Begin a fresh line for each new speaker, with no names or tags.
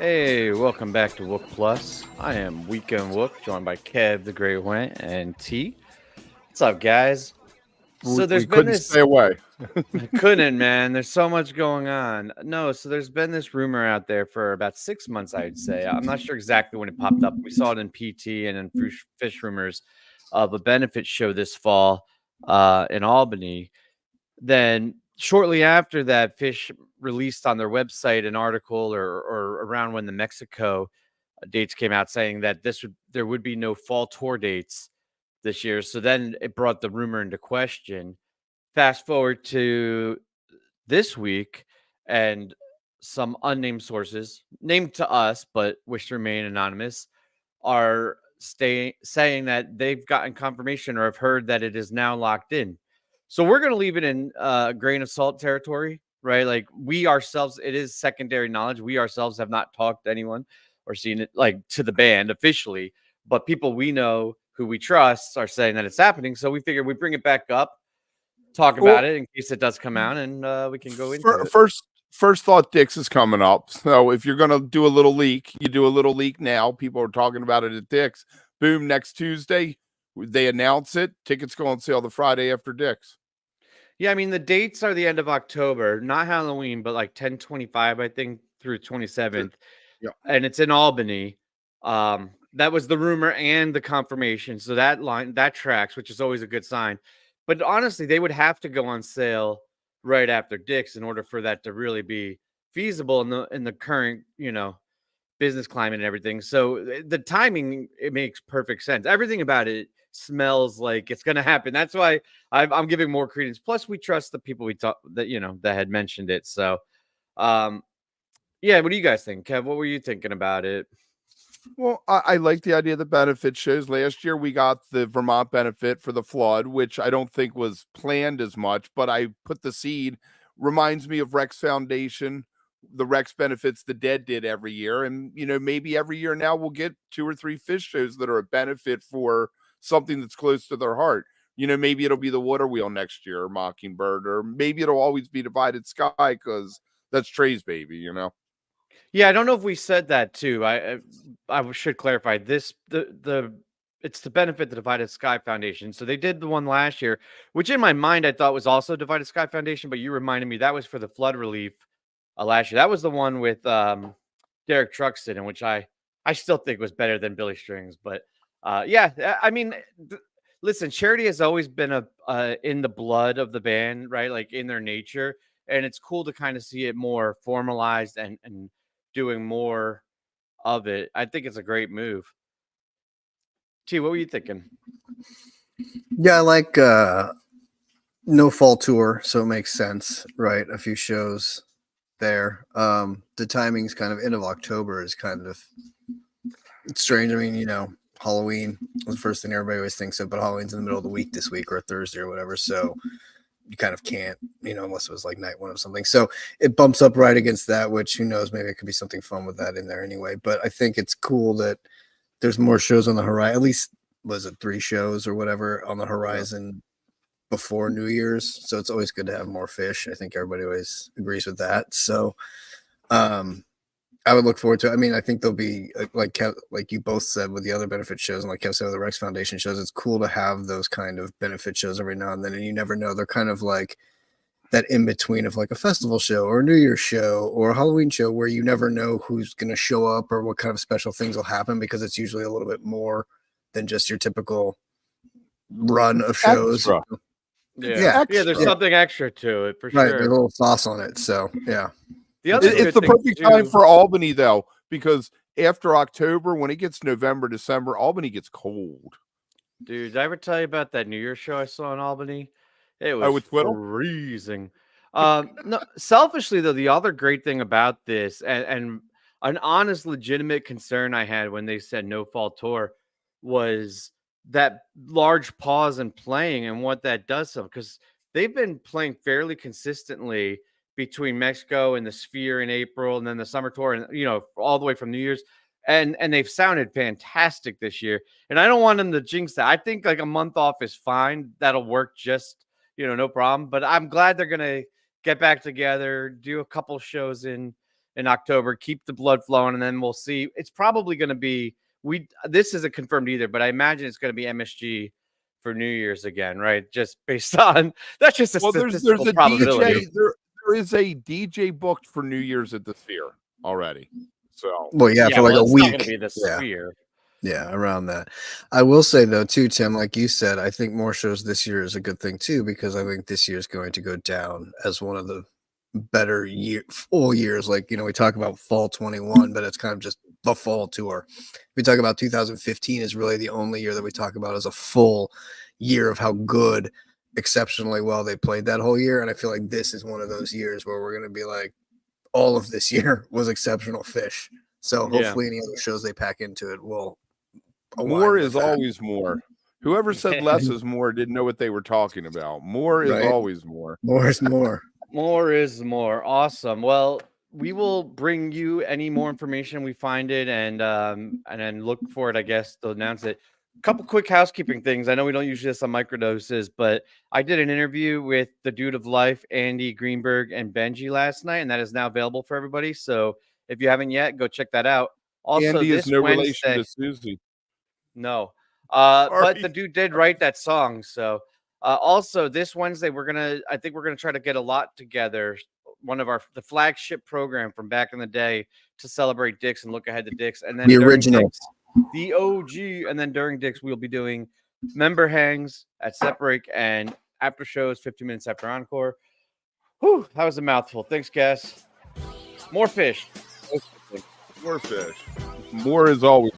Hey, welcome back to Wook Plus. I am Weekend Wook, joined by Kev the Great Went and T. What's up, guys? So
We
there's been
couldn't
this.
stay away.
I couldn't, man. There's so much going on. No, so there's been this rumor out there for about 6 months, I'd say. I'm not sure exactly when it popped up. We saw it in PT and in Fish rumors of a benefit show this fall in Albany. Then shortly after that, Fish released on their website an article or around when the Mexico dates came out saying that there would be no fall tour dates this year. So then it brought the rumor into question. Fast forward to this week, and some unnamed sources, named to us but wish to remain anonymous, are saying that they've gotten confirmation or have heard that it is now locked in. So we're going to leave it in grain of salt territory, right? Like we ourselves, it is secondary knowledge. We ourselves have not talked to anyone or seen it like to the band officially, but people we know who we trust are saying that it's happening. So we figured we bring it back up, talk about
Well,
it in case it does come out, and we can go into
fir-
it.
first, first thought, Dick's is coming up. So if you're gonna do a little leak, you do a little leak now. People are talking about it at Dick's. Boom, next Tuesday they announce it. Tickets go on sale the Friday after Dick's.
Yeah, I mean the dates are the end of October, not Halloween, but like 10/25, I think, through 27th,
Yeah.
and it's in Albany. That was the rumor and the confirmation, so that tracks, which is always a good sign. But honestly, they would have to go on sale right after Dick's in order for that to really be feasible in the current business climate and everything. So the timing, it makes perfect sense. Everything about it smells like it's going to happen. That's why I'm giving more credence. Plus, we trust the people we talk that that had mentioned it. So, um, yeah. What do you guys think, Kev? What were you thinking about it?
Well, I like the idea of the benefit shows. Last year we got the Vermont benefit for the flood, which I don't think was planned as much, but I put the seed. Reminds me of Rex Foundation, the Rex benefits the dead did every year. And, maybe every year now we'll get 2 or 3 fish shows that are a benefit for something that's close to their heart. Maybe it'll be the Water Wheel next year, or Mockingbird, or maybe it'll always be Divided Sky because that's Trey's baby.
Yeah, I don't know if we said that too. I should clarify this. The It's to benefit the Divided Sky Foundation. So they did the one last year, which in my mind I thought was also Divided Sky Foundation, but you reminded me that was for the flood relief last year. That was the one with Derek Truxton, in which I still think was better than Billy Strings. But yeah, I mean, listen, charity has always been a in the blood of the band, right? Like in their nature, and it's cool to kind of see it more formalized and doing more of it. I think it's a great move. T, what were you thinking?
Yeah, I like no fall tour, so it makes sense, right? A few shows there. The timing's kind of end of October is kind of strange. I mean, Halloween was the first thing everybody always thinks of, but Halloween's in the middle of the week this week or Thursday or whatever. So you kind of can't, unless it was like night one of something. So it bumps up right against that, which who knows, maybe it could be something fun with that in there anyway. But I think it's cool that there's more shows on the horizon. At least was it 3 shows or whatever on the horizon before New Year's. So it's always good to have more fish. I think everybody always agrees with that. So I would look forward to it. I mean, I think there'll be like you both said with the other benefit shows, and like Kev said with the Rex Foundation shows, it's cool to have those kind of benefit shows every now and then. And you never know. They're kind of like that in between of like a festival show or a New Year's show or a Halloween show where you never know who's going to show up or what kind of special things will happen, because it's usually a little bit more than just your typical run of shows.
Extra.
Yeah, there's something extra to it for
right,
sure.
There's a little sauce on it. So yeah.
It's the perfect time for Albany though, because after October, when it gets November, December, Albany gets cold.
Dude, did I ever tell you about that New Year's show I saw in Albany? It was freezing. No, selfishly though, the other great thing about this, and an honest, legitimate concern I had when they said no fall tour, was that large pause in playing and what that does to them, because they've been playing fairly consistently between Mexico and the Sphere in April, and then the summer tour, and all the way from New Year's, and they've sounded fantastic this year. And I don't want them to jinx that. I think like a month off is fine. That'll work just no problem. But I'm glad they're gonna get back together, do a couple shows in in October, keep the blood flowing, and then we'll see. It's probably going to be this isn't confirmed either, but I imagine it's going to be MSG for New Year's again, right? Just based on that's just a statistical probability.
There is a DJ booked for New Year's at the Sphere already. So
for like a week.
It's not going to be the Sphere.
Yeah, around that. I will say though, too, Tim, like you said, I think more shows this year is a good thing too, because I think this year is going to go down as one of the better full years. Like, we talk about fall 21, but it's kind of just the fall tour. We talk about 2015 is really the only year that we talk about as a full year of how good, exceptionally well they played that whole year. And I feel like this is one of those years where we're going to be like, all of this year was exceptional PHiSH. So hopefully any other shows they pack into it will.
More is always more. Whoever said less is more didn't know what they were talking about. More is always more.
More is more.
More is more. Awesome. Well, we will bring you any more information we find it, and then look for it, I guess, to announce it. A couple quick housekeeping things. I know we don't use this on microdoses, but I did an interview with the Dude of Life, Andy Greenberg, and Benji last night, and that is now available for everybody. So if you haven't yet, go check that out. Also,
Andy is no
Wednesday,
relation to Susie.
No. But the dude did write that song. So also this Wednesday, I think we're gonna try to get a lot together. One of the flagship program from back in the day to celebrate Dix and look ahead to Dix. And then
the original,
the OG. And then during Dix, we'll be doing member hangs at set break and after shows 15 minutes after encore. Whew, that was a mouthful. Thanks, guys. More PHiSH.
More PHiSH. More is always